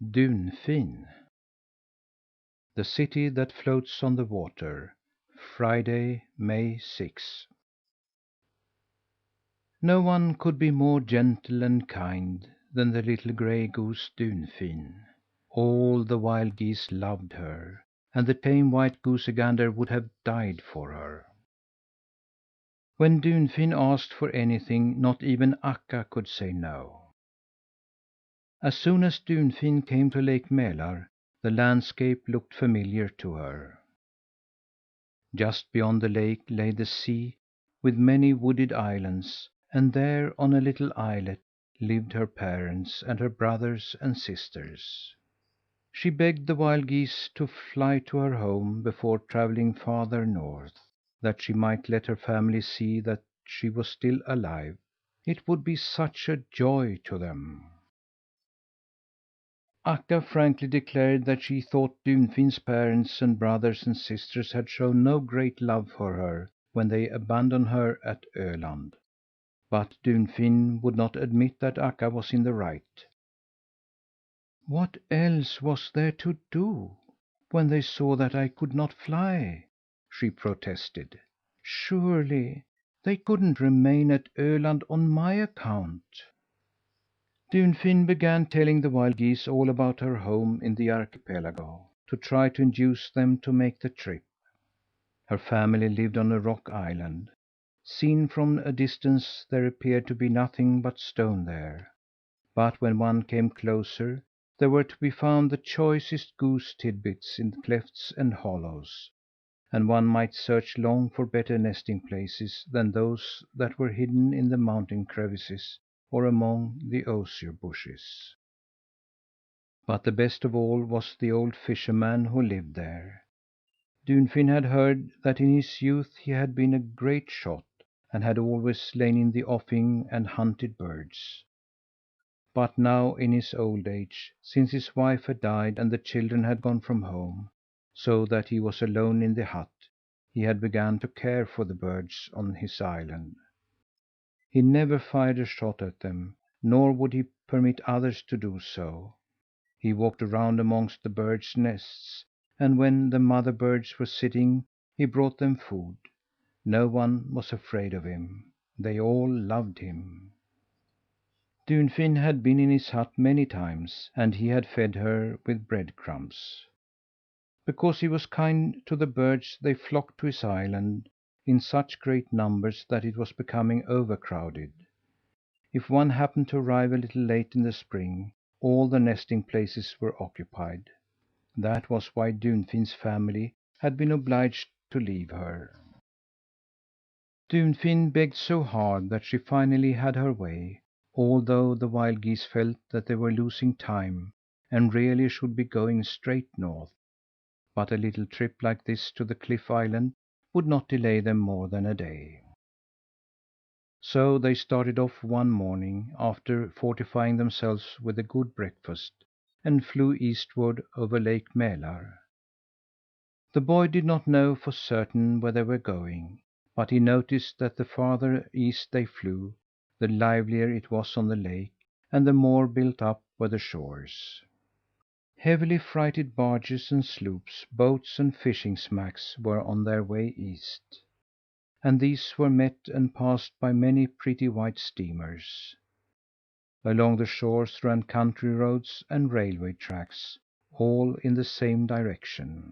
Dunfin, the city that floats on the water. Friday, May 6. No one could be more gentle and kind than the little gray goose Dunfin. All the wild geese loved her, and the tame white goosey gander would have died for her. When Dunfin asked for anything, not even Akka could say no. As soon as Dunfin came to Lake Mälar, the landscape looked familiar to her. Just beyond the lake lay the sea, with many wooded islands, and there on a little islet lived her parents and her brothers and sisters. She begged the wild geese to fly to her home before travelling farther north, that she might let her family see that she was still alive. It would be such a joy to them. Akka frankly declared that she thought Dunfin's parents and brothers and sisters had shown no great love for her when they abandoned her at Öland. But Dunfin would not admit that Akka was in the right. "What else was there to do, when they saw that I could not fly?" she protested. "Surely they couldn't remain at Öland on my account." Dunfin began telling the wild geese all about her home in the archipelago, to try to induce them to make the trip. Her family lived on a rock island. Seen from a distance there appeared to be nothing but stone there, but when one came closer, there were to be found the choicest goose tidbits in clefts and hollows, and one might search long for better nesting places than those that were hidden in the mountain crevices or among the osier bushes. But the best of all was the old fisherman who lived there. Dunfin had heard that in his youth he had been a great shot, and had always lain in the offing and hunted birds. But now in his old age, since his wife had died and the children had gone from home, so that he was alone in the hut, he had begun to care for the birds on his island. He never fired a shot at them, nor would he permit others to do so. He walked around amongst the birds' nests, and when the mother birds were sitting, he brought them food. No one was afraid of him. They all loved him. Dunfin had been in his hut many times, and he had fed her with bread crumbs. Because he was kind to the birds, they flocked to his island in such great numbers that it was becoming overcrowded. If one happened to arrive a little late in the spring, all the nesting places were occupied. That was why Dunfin's family had been obliged to leave her. Dunfin begged so hard that she finally had her way, although the wild geese felt that they were losing time and really should be going straight north. But a little trip like this to the cliff island would not delay them more than a day. So they started off one morning, after fortifying themselves with a good breakfast, and flew eastward over Lake Mälar. The boy did not know for certain where they were going, but he noticed that the farther east they flew, the livelier it was on the lake, and the more built up were the shores. Heavily freighted barges and sloops, boats and fishing smacks were on their way east, and these were met and passed by many pretty white steamers. Along the shores ran country roads and railway tracks, all in the same direction.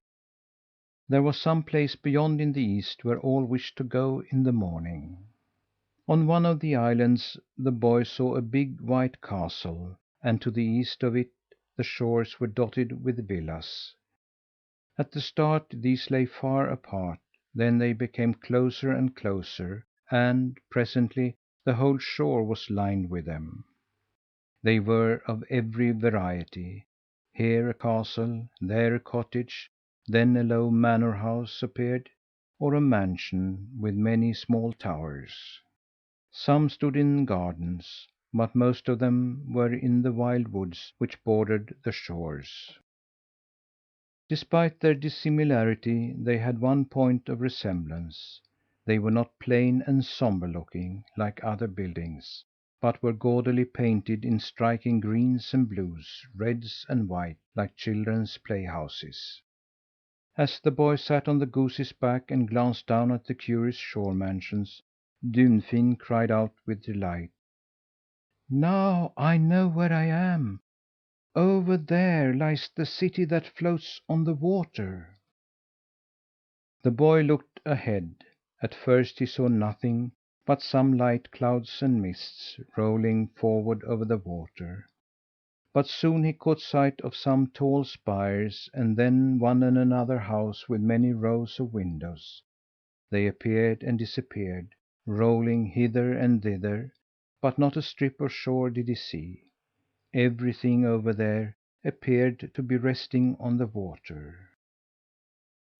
There was some place beyond in the east where all wished to go in the morning. On one of the islands the boy saw a big white castle, and to the east of it the shores were dotted with villas. At the start these lay far apart, then they became closer and closer, and presently the whole shore was lined with them. They were of every variety. Here a castle, there a cottage, then a low manor house appeared, or a mansion with many small towers. Some stood in gardens, but most of them were in the wild woods which bordered the shores. Despite their dissimilarity, they had one point of resemblance. They were not plain and sombre looking, like other buildings. but were gaudily painted in striking greens and blues, reds and white, like children's playhouses. As the boy sat on the goose's back and glanced down at the curious shore mansions, Dunfin cried out with delight: "Now I know where I am! Over there lies the city that floats on the water." The boy looked ahead. At first he saw nothing but some light clouds and mists rolling forward over the water. But soon he caught sight of some tall spires and then one and another house with many rows of windows. They appeared and disappeared, rolling hither and thither, but not a strip of shore did he see. Everything over there appeared to be resting on the water.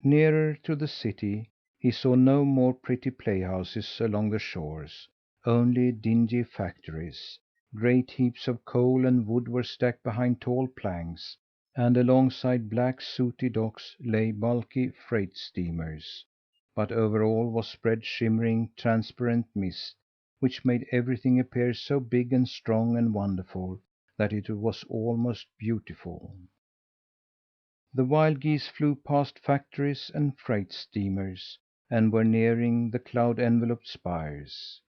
Nearer to the city, he saw no more pretty playhouses along the shores, only dingy factories. Great heaps of coal and wood were stacked behind tall planks, and alongside black, sooty docks lay bulky freight steamers. But over all was spread shimmering, transparent mist, which made everything appear so big and strong and wonderful that it was almost beautiful. The wild geese flew past factories and freight steamers, and were nearing the cloud enveloped spires.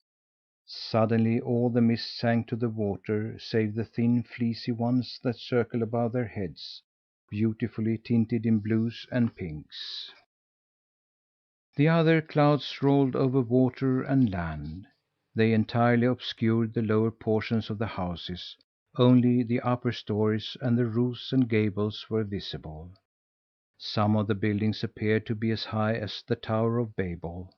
Suddenly all the mist sank to the water save the thin, fleecy ones that circled above their heads, beautifully tinted in blues and pinks. The other clouds rolled over water and land. They entirely obscured the lower portions of the houses; only the upper stories and the roofs and gables were visible. Some of the buildings appeared to be as high as the Tower of Babel.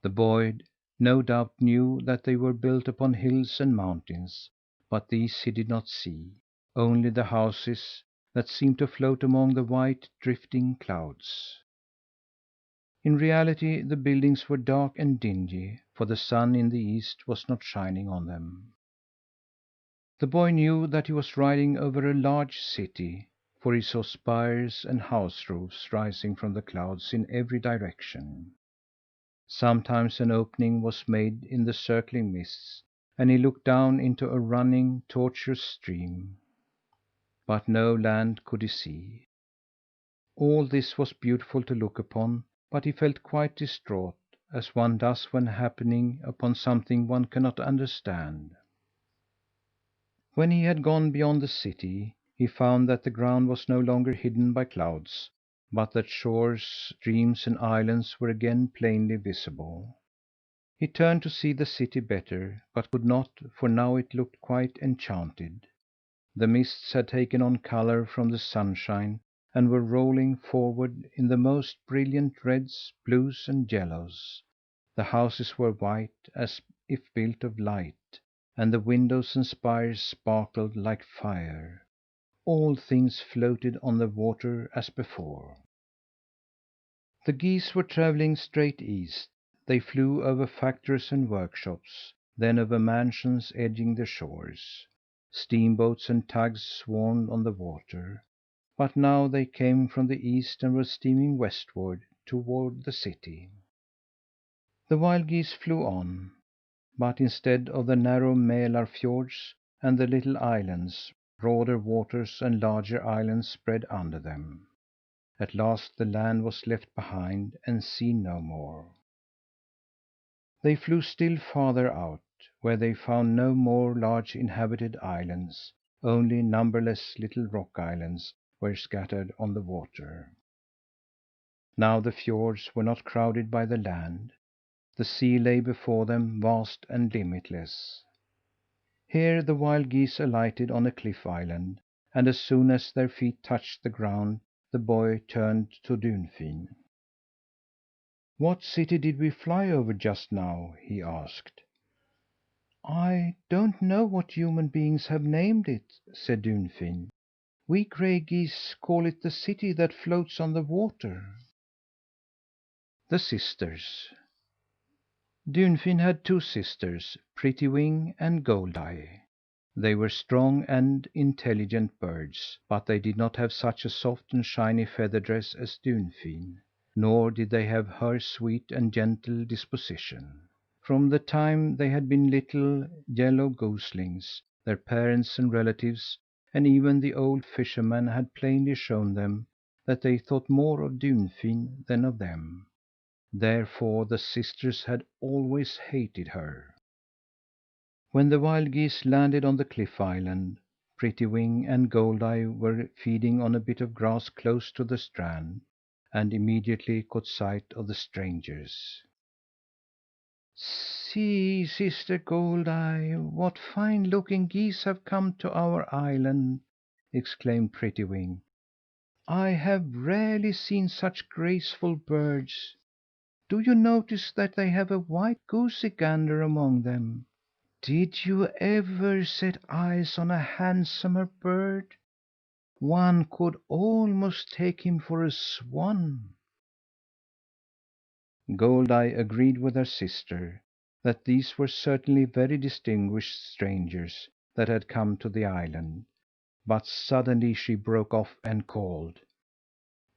The boy no doubt knew that they were built upon hills and mountains, but these he did not see, only the houses that seemed to float among the white, drifting clouds. In reality the buildings were dark and dingy, for the sun in the east was not shining on them. The boy knew that he was riding over a large city, for he saw spires and house roofs rising from the clouds in every direction. Sometimes an opening was made in the circling mists, and he looked down into a running, tortuous stream. But no land could he see. All this was beautiful to look upon, but he felt quite distraught, as one does when happening upon something one cannot understand. When he had gone beyond the city, he found that the ground was no longer hidden by clouds, but that shores, streams, and islands were again plainly visible. He turned to see the city better, but could not, for now it looked quite enchanted. The mists had taken on colour from the sunshine, and were rolling forward in the most brilliant reds, blues, and yellows. The houses were white, as if built of light, and the windows and spires sparkled like fire. All things floated on the water as before. The geese were travelling straight east. They flew over factories and workshops, then over mansions edging the shores. Steamboats and tugs swarmed on the water, but now they came from the east and were steaming westward toward the city. The wild geese flew on, but instead of the narrow Mälar fiords and the little islands, broader waters and larger islands spread under them. At last the land was left behind and seen no more. They flew still farther out, where they found no more large inhabited islands, only numberless little rock islands were scattered on the water. Now the fiords were not crowded by the land. The sea lay before them, vast and limitless. Here the wild geese alighted on a cliff island, and as soon as their feet touched the ground, the boy turned to Dunfin. "What city did we fly over just now?" he asked. "I don't know what human beings have named it," said Dunfin. "We gray geese call it the city that floats on the water." THE SISTERS Dunfin had two sisters, Prettywing and Goldeye. They were strong and intelligent birds, but they did not have such a soft and shiny feather dress as Dunfin, nor did they have her sweet and gentle disposition. From the time they had been little yellow goslings, their parents and relatives, and even the old fisherman had plainly shown them that they thought more of Dunfin than of them. Therefore the sisters had always hated her. When the wild geese landed on the cliff island, Prettywing and Goldeye were feeding on a bit of grass close to the strand, and immediately caught sight of the strangers. "See, Sister Goldeye, what fine looking geese have come to our island!" exclaimed Prettywing. "I have rarely seen such graceful birds. Do you notice that they have a white goosey gander among them? Did you ever set eyes on a handsomer bird? One could almost take him for a swan." Goldeye agreed with her sister that these were certainly very distinguished strangers that had come to the island, but suddenly she broke off and called: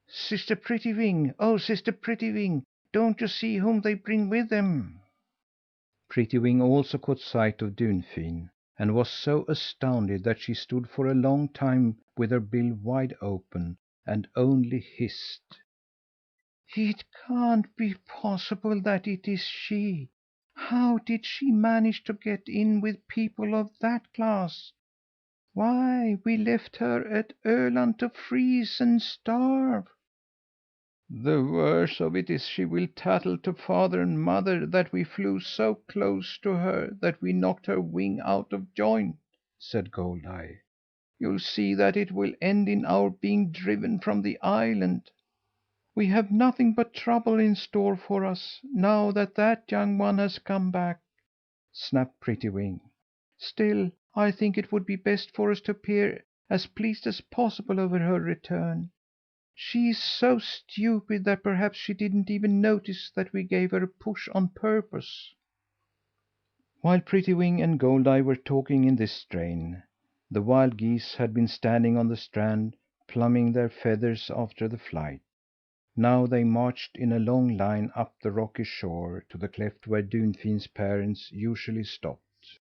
"Sister Prettywing! Oh, Sister Prettywing! Don't you see whom they bring with them?" Prettywing also caught sight of Dunfin, and was so astounded that she stood for a long time with her bill wide open, and only hissed: "It can't be possible that it is she! How did she manage to get in with people of that class? Why, we left her at Öland to freeze and starve." "The worst of it is she will tattle to father and mother that we flew so close to her that we knocked her wing out of joint," said Goldeye. "You'll see that it will end in our being driven from the island. We have nothing but trouble in store for us, now that that young one has come back," snapped Prettywing. "Still, I think it would be best for us to appear as pleased as possible over her return. She is so stupid that perhaps she didn't even notice that we gave her a push on purpose." While Prettywing and Goldeye were talking in this strain, the wild geese had been standing on the strand, pluming their feathers after the flight. Now they marched in a long line up the rocky shore to the cleft where Dunfin's parents usually stopped.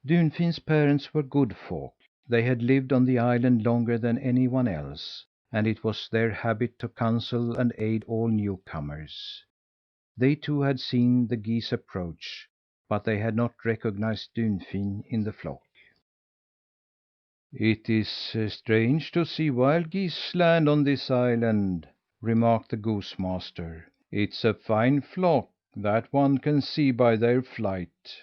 Dunfin's parents were good folk. They had lived on the island longer than any one else, and it was their habit to counsel and aid all newcomers. They too had seen the geese approach, but they had not recognized Dunfin in the flock. "It is strange to see wild geese land on this island," remarked the goose master. "It's a fine flock, that one can see by their flight."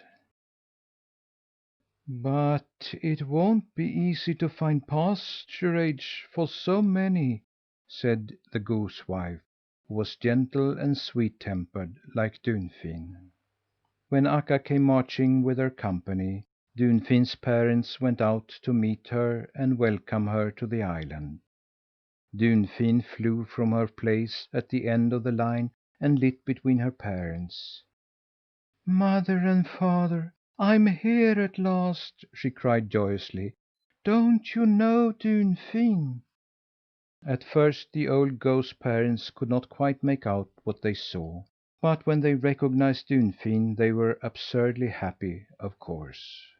"But it won't be easy to find pasturage for so many," said the goose wife, who was gentle and sweet tempered like Dunfin. When Akka came marching with her company, Dunfin's parents went out to meet her and welcome her to the island. Dunfin flew from her place at the end of the line and lit between her parents. "Mother and father, I'm here at last!" she cried joyously. "Don't you know Dunfin?" At first the old goose parents could not quite make out what they saw, but when they recognized Dunfin they were absurdly happy, of course.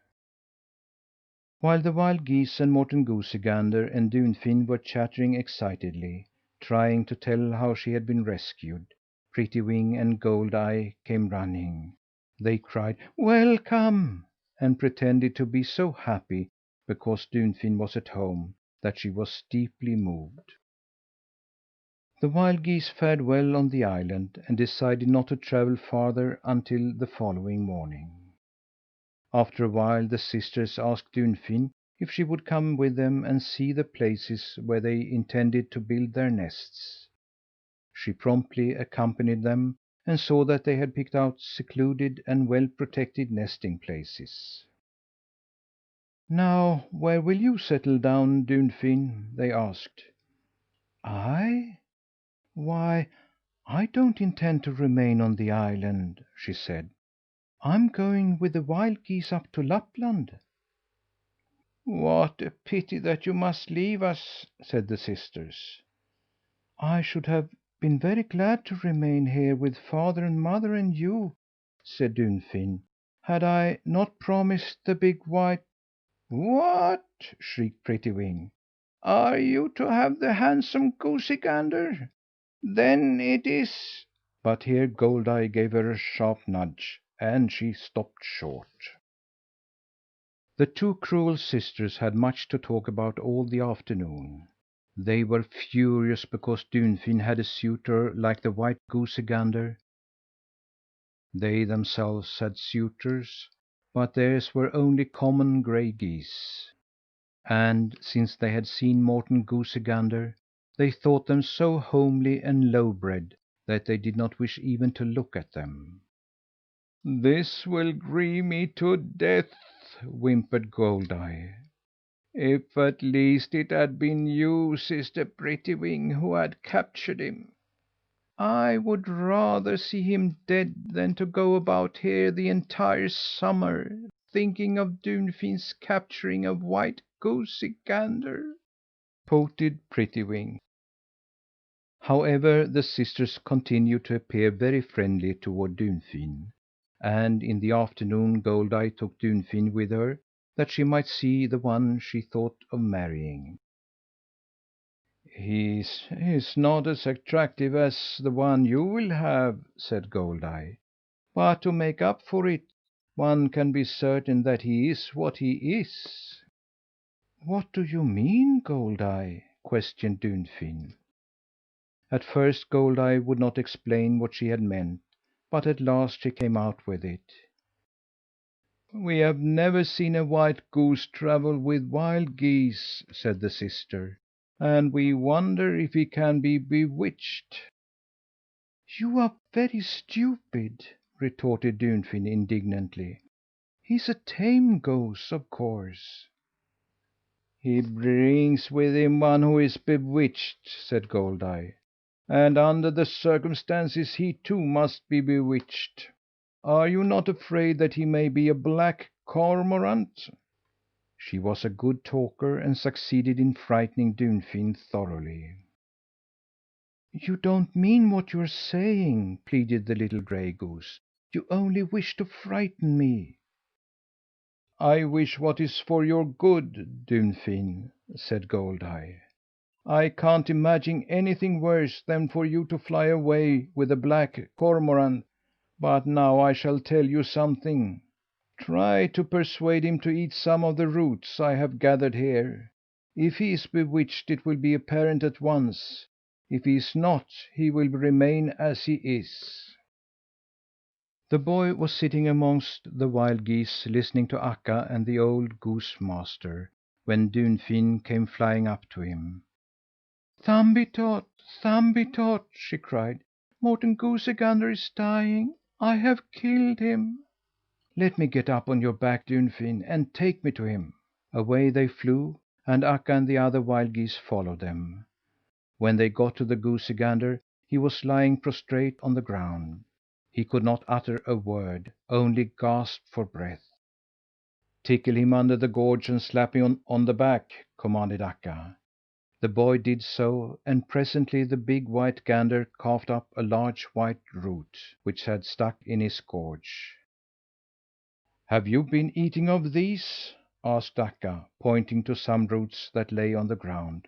While the wild geese and Morten Goosey Gander and Dunfin were chattering excitedly, trying to tell how she had been rescued, Prettywing and Goldeye came running. They cried "Welcome!" and pretended to be so happy because Dunfin was at home that she was deeply moved. The wild geese fared well on the island and decided not to travel farther until the following morning. After a while the sisters asked Dunfin if she would come with them and see the places where they intended to build their nests. She promptly accompanied them and saw that they had picked out secluded and well protected nesting places. "Now where will you settle down, Dunfin?" they asked. "I? Why, I don't intend to remain on the island," she said. "I'm going with the wild geese up to Lapland." "What a pity that you must leave us!" said the sisters. "I should have been very glad to remain here with father and mother and you!" said Dunfin. "Had I not promised the big white " "What!" shrieked Prettywing. "Are you to have the handsome goosey gander? Then it is " But here Goldeye gave her a sharp nudge, and she stopped short. The two cruel sisters had much to talk about all the afternoon. They were furious because Dunfin had a suitor like the white goosey gander. They themselves had suitors, but theirs were only common gray geese. And since they had seen Morten Goosey Gander, they thought them so homely and low bred that they did not wish even to look at them. "This will grieve me to death," whimpered Goldeye. "If at least it had been you, Sister Prettywing, who had captured him! I would rather see him dead than to go about here the entire summer, thinking of Dunfin's capturing a white goosey gander," pouted Prettywing. However, the sisters continued to appear very friendly toward Dunfin, and in the afternoon Goldeye took Dunfin with her that she might see the one she thought of marrying. "He's not as attractive as the one you will have," said Goldeye. "But to make up for it, one can be certain that he is what he is." "What do you mean, Goldeye?" questioned Dunfin. At first Goldeye would not explain what she had meant, but at last she came out with it. "We have never seen a white goose travel with wild geese," said the sister, "and we wonder if he can be bewitched." "You are very stupid!" retorted Dunfin indignantly. "He's a tame goose, of course." "He brings with him one who is bewitched," said Goldeye, "and under the circumstances he too must be bewitched. Are you not afraid that he may be a black cormorant?" She was a good talker and succeeded in frightening Dunfin thoroughly. "You don't mean what you're saying," pleaded the little gray goose. "You only wish to frighten me." "I wish what is for your good, Dunfin," said Goldeye. "I can't imagine anything worse than for you to fly away with a black cormorant. But now I shall tell you something. Try to persuade him to eat some of the roots I have gathered here. If he is bewitched, it will be apparent at once. If he is not, he will remain as he is." The boy was sitting amongst the wild geese, listening to Akka and the old goose master, when Dunfin came flying up to him. "Thumbietot, Thumbietot!" she cried. "Morten Goosey Gander is dying! I have killed him!" "Let me get up on your back, Dunfin, and take me to him." Away they flew, and Akka and the other wild geese followed them. When they got to the goosey gander, he was lying prostrate on the ground. He could not utter a word, only gasped for breath. "Tickle him under the gorge and slap him on the back," commanded Akka. The boy did so, and presently the big white gander coughed up a large white root, which had stuck in his gorge. "Have you been eating of these?" asked Akka, pointing to some roots that lay on the ground.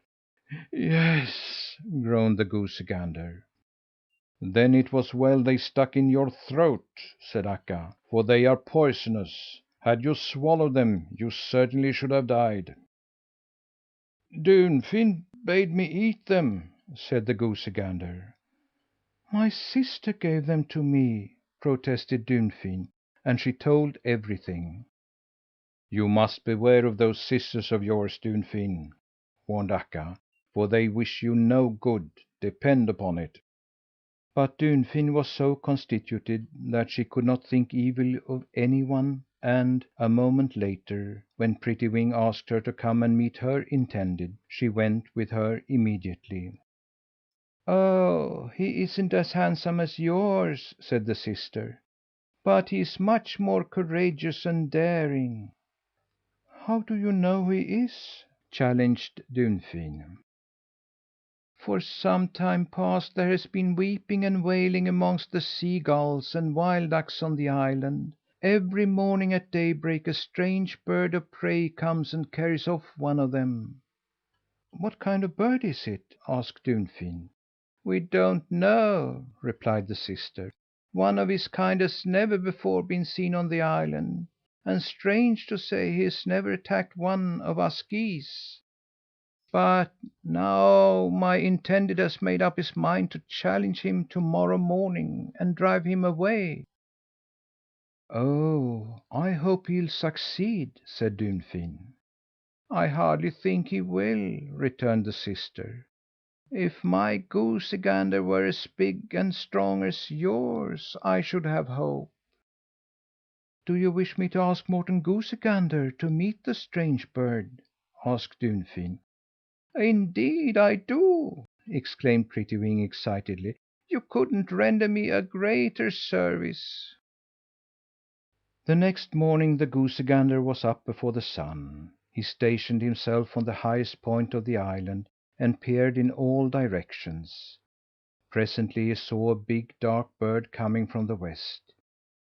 "Yes," groaned the goosey gander. "Then it was well they stuck in your throat," said Akka, "for they are poisonous. Had you swallowed them, you certainly should have died." "Dunfin bade me eat them," said the goosey gander. "My sister gave them to me," protested Dunfin, and she told everything. "You must beware of those sisters of yours, Dunfin," warned Akka, "for they wish you no good, depend upon it." But Dunfin was so constituted that she could not think evil of any one, and, a moment later, when Prettywing asked her to come and meet her intended, she went with her immediately. "Oh, he isn't as handsome as yours," said the sister, "but he is much more courageous and daring." "How do you know he is?" challenged Dunfin. For some time past there has been weeping and wailing amongst the sea gulls and wild ducks on the island. Every morning at daybreak a strange bird of prey comes and carries off one of them." "What kind of bird is it?" asked Dunfin. "We don't know," replied the sister. "One of his kind has never before been seen on the island, and strange to say he has never attacked one of us geese. But now my intended has made up his mind to challenge him to morrow morning and drive him away." "Oh, I hope he'll succeed," said Dunfin. "I hardly think he will," returned the sister. "If my goosey gander were as big and strong as yours, I should have hope." "Do you wish me to ask Morten Goosey Gander to meet the strange bird?" asked Dunfin. "Indeed I do!" exclaimed Prettywing excitedly. "You couldn't render me a greater service." The next morning the goosey gander was up before the sun. He stationed himself on the highest point of the island and peered in all directions. Presently he saw a big, dark bird coming from the west.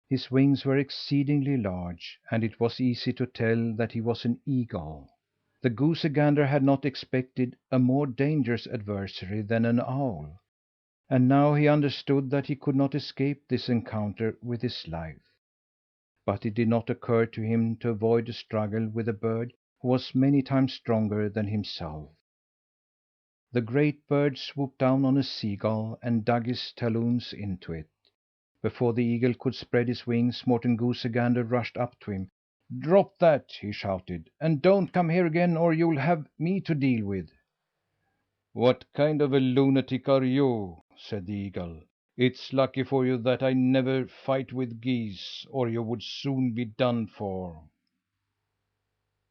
His wings were exceedingly large, and it was easy to tell that he was an eagle. The goosey gander had not expected a more dangerous adversary than an owl, and now he understood that he could not escape this encounter with his life. But it did not occur to him to avoid a struggle with a bird who was many times stronger than himself. The great bird swooped down on a seagull and dug his talons into it. Before the eagle could spread his wings, Morten Goosey Gander rushed up to him. "Drop that!" he shouted, "and don't come here again or you'll have me to deal with." "What kind of a lunatic are you?" said the eagle. "It's lucky for you that I never fight with geese, or you would soon be done for."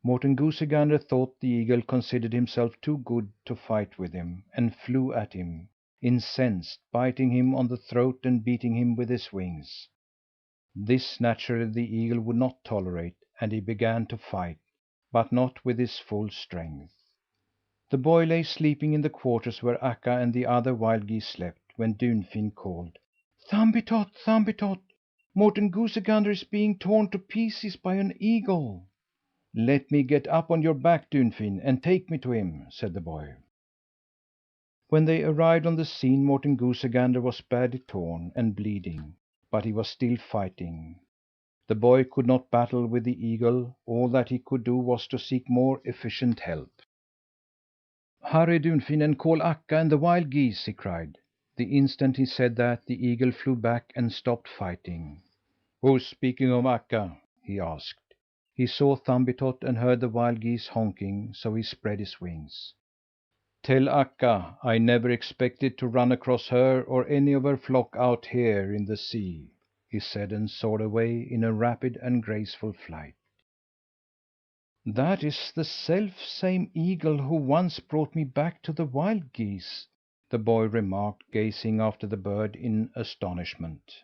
Morten Goosey Gander thought the eagle considered himself too good to fight with him, and flew at him, incensed, biting him on the throat and beating him with his wings. This, naturally, the eagle would not tolerate, and he began to fight, but not with his full strength. The boy lay sleeping in the quarters where Akka and the other wild geese slept, when Dunfin called: "Thumbietot, Thumbietot! Morten Goosey Gander is being torn to pieces by an eagle." "Let me get up on your back, Dunfin, and take me to him," said the boy. When they arrived on the scene, Morten Goosey Gander was badly torn and bleeding, but he was still fighting. The boy could not battle with the eagle. All that he could do was to seek more efficient help. "Hurry, Dunfin, and call Akka and the wild geese!" he cried. The instant he said that, the eagle flew back and stopped fighting. "Who's speaking of Akka?" he asked. He saw Thumbietot and heard the wild geese honking, so he spread his wings. "Tell Akka I never expected to run across her or any of her flock out here in the sea," he said, and soared away in a rapid and graceful flight. "That is the self same eagle who once brought me back to the wild geese," the boy remarked, gazing after the bird in astonishment.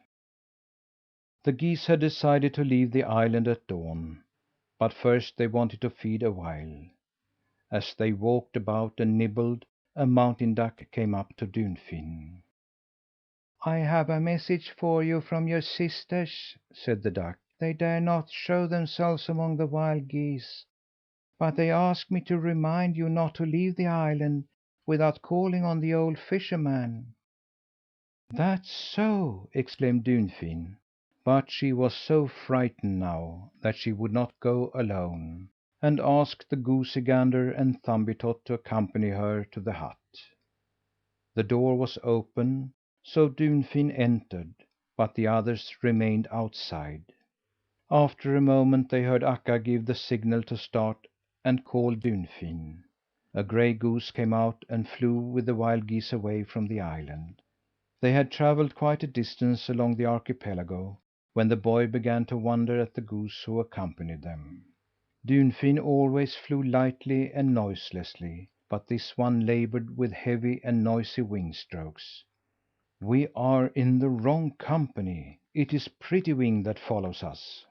The geese had decided to leave the island at dawn, but first they wanted to feed a while. As they walked about and nibbled, a mountain duck came up to Dunfin. "I have a message for you from your sisters," said the duck. "They dare not show themselves among the wild geese, but they ask me to remind you not to leave the island without calling on the old fisherman." "That's so!" exclaimed Dunfin, but she was so frightened now that she would not go alone, and asked the goosey gander and Thumbietot to accompany her to the hut. The door was open, so Dunfin entered, but the others remained outside. After a moment they heard Akka give the signal to start and call Dunfin. A gray goose came out and flew with the wild geese away from the island. They had travelled quite a distance along the archipelago when the boy began to wonder at the goose who accompanied them. Dunfin always flew lightly and noiselessly, but this one laboured with heavy and noisy wing strokes. "We are in the wrong company. It is Prettywing that follows us."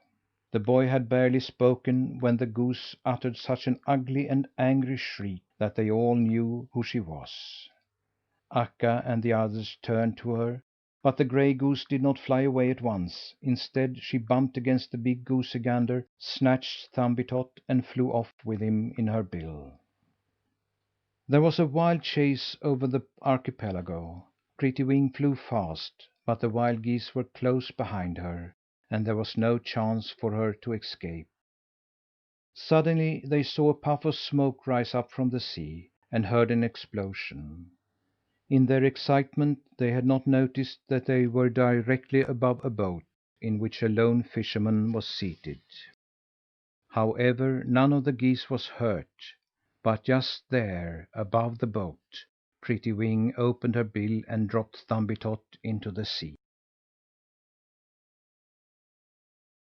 The boy had barely spoken when the goose uttered such an ugly and angry shriek that they all knew who she was. Akka and the others turned to her, but the gray goose did not fly away at once. Instead, she bumped against the big goosey gander, snatched Thumbietot, and flew off with him in her bill. There was a wild chase over the archipelago. Prettywing flew fast, but the wild geese were close behind her, and there was no chance for her to escape. Suddenly they saw a puff of smoke rise up from the sea, and heard an explosion. In their excitement they had not noticed that they were directly above a boat in which a lone fisherman was seated. However, none of the geese was hurt, but just there, above the boat, Prettywing opened her bill and dropped Thumbietot into the sea.